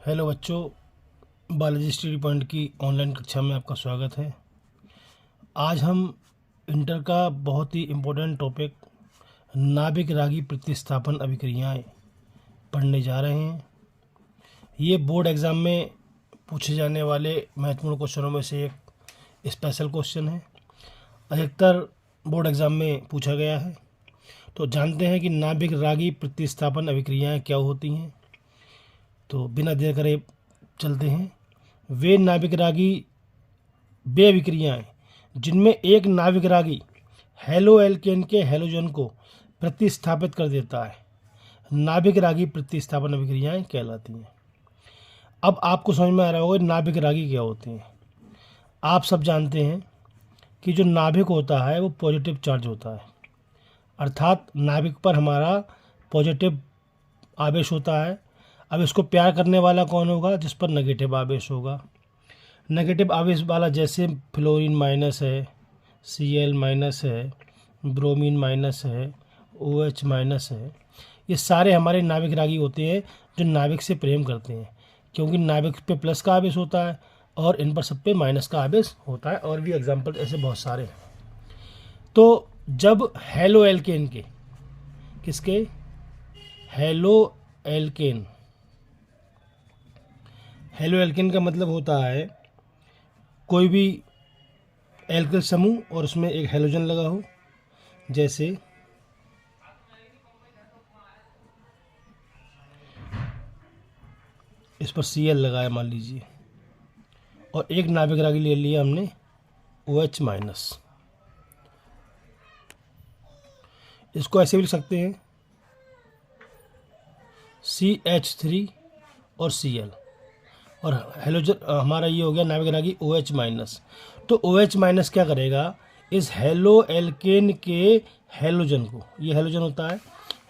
Hello बच्चों, biology study point की online कक्षा में आपका स्वागत है। आज हम इंटर का बहुत ही इम्पोर्टेंट टॉपिक नाभिक रागी प्रतिस्थापन अभिक्रियाएं पढ़ने जा रहे हैं। ये बोर्ड एग्ज़ाम में पूछे जाने वाले महत्वपूर्ण क्वेश्चनों में से एक स्पेशल क्वेश्चन है। अधिकतर बोर्ड एग्ज़ाम में पूछा गया है। तो जानते हैं कि नाभिक रागी प्रतिस्थापन अभिक्रियाएं क्या होती हैं। तो बिना देर करे चलते हैं। वे नाभिक रागी वे अभिक्रियाएं जिनमें एक नाभिक रागी हेलो एल्केन के हेलोजन को प्रतिस्थापित कर देता है, नाभिक रागी प्रतिस्थापन अभिक्रियाएं कहलाती हैं। अब आपको समझ में आ रहा होगा नाभिक रागी क्या होते हैं। आप सब जानते हैं कि जो नाभिक होता है वो पॉजिटिव चार्ज होता है, अर्थात नाभिक पर हमारा पॉजिटिव आवेश होता है। अब इसको प्यार करने वाला कौन होगा? जिस पर नेगेटिव आवेश होगा। नेगेटिव आवेश वाला जैसे फ्लोरीन माइनस है, Cl माइनस है, ब्रोमीन माइनस है, OH माइनस है, ये सारे हमारे नाभिक रागी होते हैं जो नाभिक से प्रेम करते हैं, क्योंकि नाभिक पे प्लस का आवेश होता है और इन पर सब पे माइनस का आवेश होता है। और भी एग्जाम्पल ऐसे बहुत सारे हैं। तो जब हेलो एल्केन के किसके हेलो एल्केन हेलो एल्केन का मतलब होता है कोई भी एल्किल समूह और उसमें एक हेलोजन लगा हो। जैसे इस पर Cl लगाया मान लीजिए, और एक नाभिक रागी ले लिया हमने OH माइनस। इसको ऐसे भी लिख सकते हैं CH3 और Cl, और हेलोजन हमारा ये हो गया नाभिक रागी OH माइनस। तो OH माइनस क्या करेगा? इस हेलो एल्केन के हेलोजन को, ये हेलोजन होता है,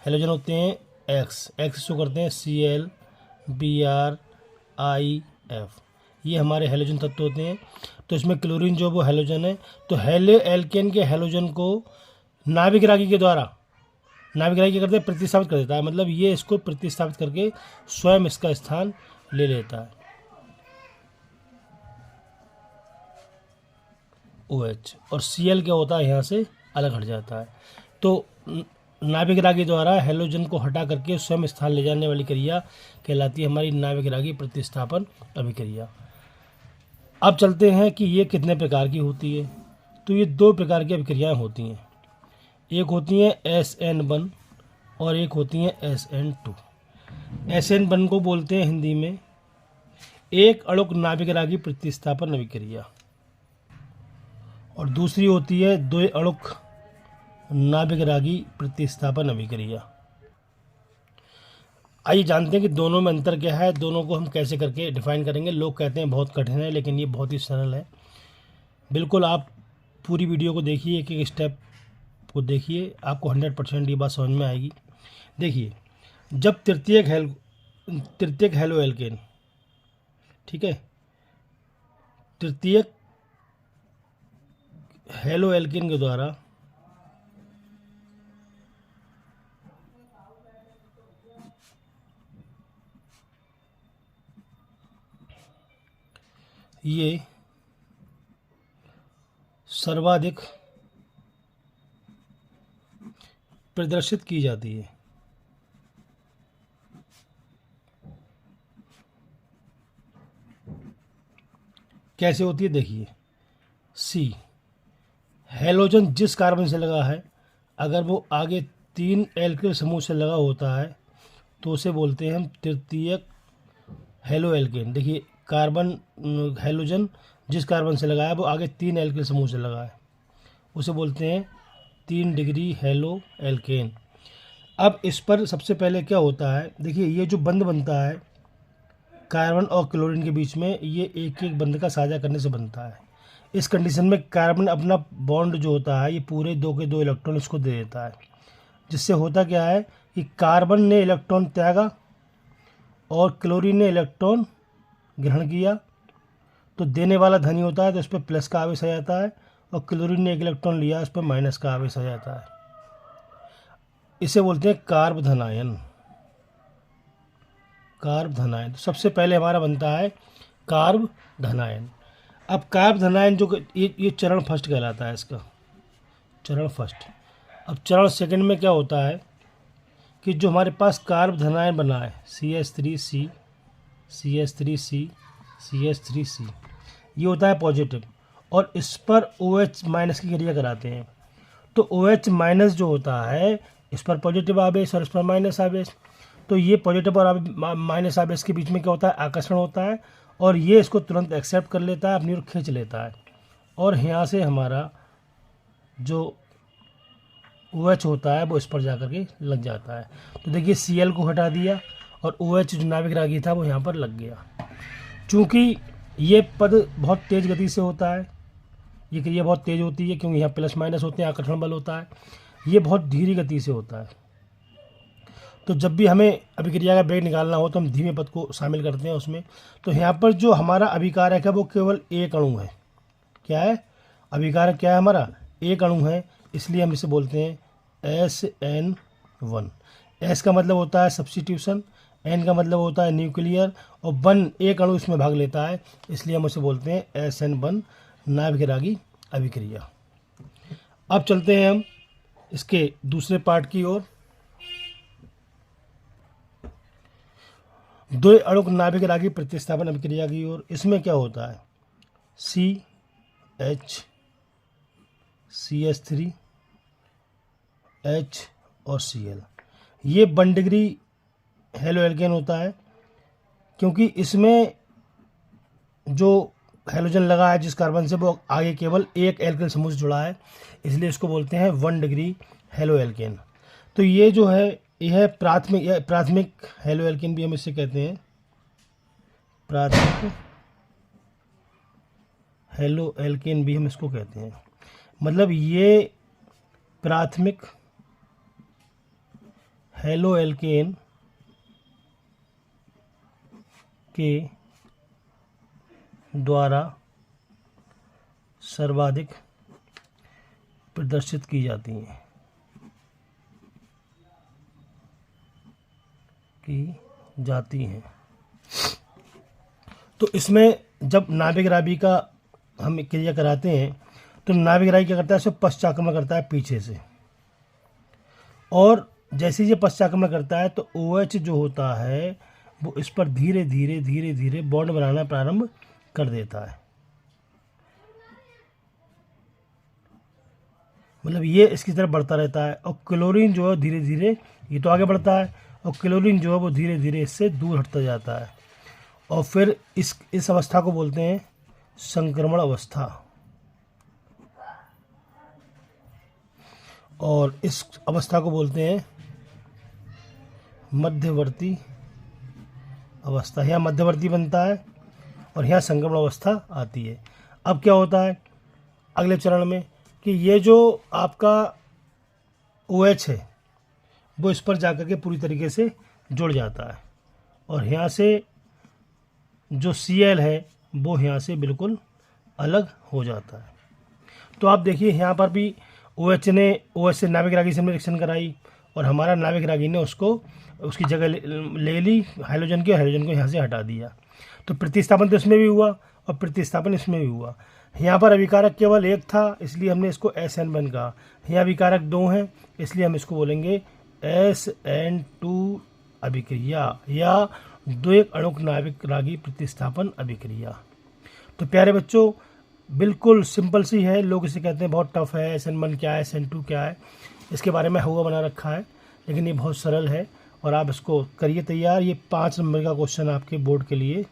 हेलोजन होते हैं X शो करते हैं Cl Br IF, ये हमारे हेलोजन तत्व होते हैं। तो इसमें क्लोरीन जो वो हेलोजन है, तो हेलो एल्केन के हेलोजन को नाभिक रागी के द्वारा नाभिक रागी क्या करते हैं? प्रतिस्थापित कर देता है। मतलब ये इसको प्रतिस्थापित करके स्वयं इसका स्थान ले लेता है OH, और Cl क्या होता है? यहाँ से अलग हट जाता है। तो नाभिक रागी द्वारा हेलोजन को हटा करके स्वयं स्थान ले जाने वाली क्रिया कहलाती है हमारी नाभिक रागी प्रतिस्थापन अभिक्रिया। अब चलते हैं कि ये कितने प्रकार की होती है। तो ये दो प्रकार की अभिक्रियाएं होती हैं, एक होती हैं SN1 और एक होती हैं SN2। SN1 को बोलते हैं हिंदी में एक अणुक नाभिक रागी प्रतिस्थापन अभिक्रिया, और दूसरी होती है द्वि अणुक नाभिक रागी प्रतिस्थापन अभिक्रिया। आइए जानते हैं कि दोनों में अंतर क्या है, दोनों को हम कैसे करके डिफाइन करेंगे। लोग कहते हैं बहुत कठिन है, लेकिन ये बहुत ही सरल है। बिल्कुल आप पूरी वीडियो को देखिए, एक एक स्टेप को देखिए, आपको 100% ये बात समझ में आएगी। देखिए, जब तृतीयक हेलो एल्केन, ठीक है, तृतीयक हेलो एल्केन के द्वारा ये सर्वाधिक प्रदर्शित की जाती है। कैसे होती है? देखिए, C हेलोजन जिस कार्बन से लगा है, अगर वो आगे 3 एल्किल समूह से लगा होता है तो उसे बोलते हैं हम तृतीयक हेलो एल्केन। देखिए, कार्बन हेलोजन जिस कार्बन से लगा है वो आगे 3 एल्किल समूह से लगा है, उसे बोलते हैं 3 डिग्री हेलो एल्केन। अब इस पर सबसे पहले क्या होता है? देखिए, ये जो बंध बनता है कार्बन और क्लोरीन के बीच में, ये एक एक बंध का साझा करने से बनता है। इस कंडीशन में कार्बन अपना बॉन्ड जो होता है ये पूरे 2 के 2 इलेक्ट्रॉन इसको दे देता है, जिससे होता क्या है कि कार्बन ने इलेक्ट्रॉन त्यागा और क्लोरीन ने इलेक्ट्रॉन ग्रहण किया। तो देने वाला धनी होता है तो इस पर प्लस का आवेश आ जाता है, और क्लोरीन ने एक इलेक्ट्रॉन लिया, इस पर माइनस का आवेश आ जाता है। इसे बोलते हैं कार्ब धनायन। कार्ब धनायन। तो सबसे पहले हमारा बनता है कार्ब धनायन। अब कार्ब धनायन जो ये चरण फर्स्ट कहलाता है, इसका चरण फर्स्ट। अब चरण सेकंड में क्या होता है कि जो हमारे पास कार्ब धनायन बना है CH3C CH3C CH3C, ये होता है पॉजिटिव, और इस पर OH माइनस की क्रिया कराते हैं। तो OH माइनस जो होता है, इस पर पॉजिटिव आवेश और इस पर माइनस आवेश, तो ये पॉजिटिव और माइनस आवेश के बीच में क्या होता है, आकर्षण होता है, और ये इसको तुरंत एक्सेप्ट कर लेता है, अपनी ओर खींच लेता है, और यहाँ से हमारा जो OH होता है वो इस पर जाकर के लग जाता है। तो देखिए Cl को हटा दिया और OH जो नाभिक रागी था वो यहाँ पर लग गया। चूँकि ये पद बहुत तेज़ गति से होता है, ये क्रिया बहुत तेज़ होती है क्योंकि यहाँ प्लस माइनस होते हैं, आकर्षण बल होता है, ये बहुत धीरे गति से होता है। तो जब भी हमें अभिक्रिया का वेग निकालना हो तो हम धीमे पद को शामिल करते हैं उसमें। तो यहाँ पर जो हमारा अभिकारक है वो केवल एक अणु है। क्या है अभिकारक, क्या है हमारा, एक अणु है, इसलिए हम इसे बोलते हैं SN1। S का मतलब होता है सब्स्टिट्यूशन, N का मतलब होता है न्यूक्लियर, और 1 एक अणु इसमें भाग लेता है, इसलिए हम उसे बोलते हैं SN1 नाभिक रागी अभिक्रिया। अब चलते हैं हम इसके दूसरे पार्ट की ओर। दो अणुक नाभिक रागी प्रतिस्थापन अभिक्रिया की ओर। इसमें क्या होता है, CH CH3 H और Cl, ये 1 डिग्री हेलो एल्केन होता है, क्योंकि इसमें जो हेलोजन लगा है जिस कार्बन से, वो आगे केवल एक एल्केन समूह से जुड़ा है, इसलिए इसको बोलते हैं 1 डिग्री हेलो एल्केन। तो ये जो है यह प्राथमिक हेलो एल्केन भी हम इसे कहते हैं, प्राथमिक हेलो एल्केन भी हम इसको कहते हैं। मतलब ये प्राथमिक हेलो एल्केन के द्वारा सर्वाधिक प्रदर्शित की जाती हैं, तो इसमें जब नाभिक रागी का हम क्रिया कराते हैं तो नाभिक रागी क्या करता है, इसे पश्चाक्रमण करता है पीछे से, और जैसे ये पश्चाक्रमण करता है तो OH जो होता है वो इस पर धीरे धीरे धीरे धीरे बॉन्ड बनाना प्रारंभ कर देता है। मतलब ये इसकी तरफ बढ़ता रहता है, और क्लोरीन जो है धीरे धीरे, ये तो आगे बढ़ता है, और क्लोरीन जो है वो धीरे धीरे इससे दूर हटता जाता है, और फिर इस अवस्था को बोलते हैं संक्रमण अवस्था, और इस अवस्था को बोलते हैं मध्यवर्ती अवस्था। यहाँ मध्यवर्ती बनता है और यहाँ संक्रमण अवस्था आती है। अब क्या होता है अगले चरण में कि ये जो आपका OH है वो इस पर जाकर के पूरी तरीके से जुड़ जाता है, और यहाँ से जो Cl है वो यहाँ से बिल्कुल अलग हो जाता है। तो आप देखिए यहाँ पर भी OH से नाभिक रागी से हमने रिएक्शन कराई, और हमारा नाभिक रागी ने उसकी जगह ले ली हाइड्रोजन की, हाइड्रोजन को यहाँ से हटा दिया। तो प्रतिस्थापन तो इसमें भी हुआ और प्रतिस्थापन इसमें भी हुआ। यहाँ पर अभिकारक केवल एक था, इसलिए हमने इसको SN1 कहा। यहाँ अभिकारक 2 हैं, इसलिए हम इसको बोलेंगे SN2 अभिक्रिया, या द्वैक अणुक नाभिक रागी प्रतिस्थापन अभिक्रिया। तो प्यारे बच्चों, बिल्कुल सिंपल सी है, लोग इसे कहते हैं बहुत टफ है, SN1 क्या है, SN2 क्या है, इसके बारे में हुआ बना रखा है, लेकिन ये बहुत सरल है, और आप इसको करिए तैयार। ये 5 नंबर का क्वेश्चन आपके बोर्ड के लिए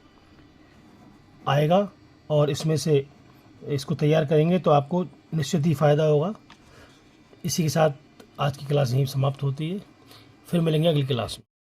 आएगा, और इसमें से इसको तैयार करेंगे तो आपको निश्चित ही फ़ायदा होगा। इसी के साथ आज की क्लास यहीं समाप्त होती है, फिर मिलेंगे अगली क्लास में।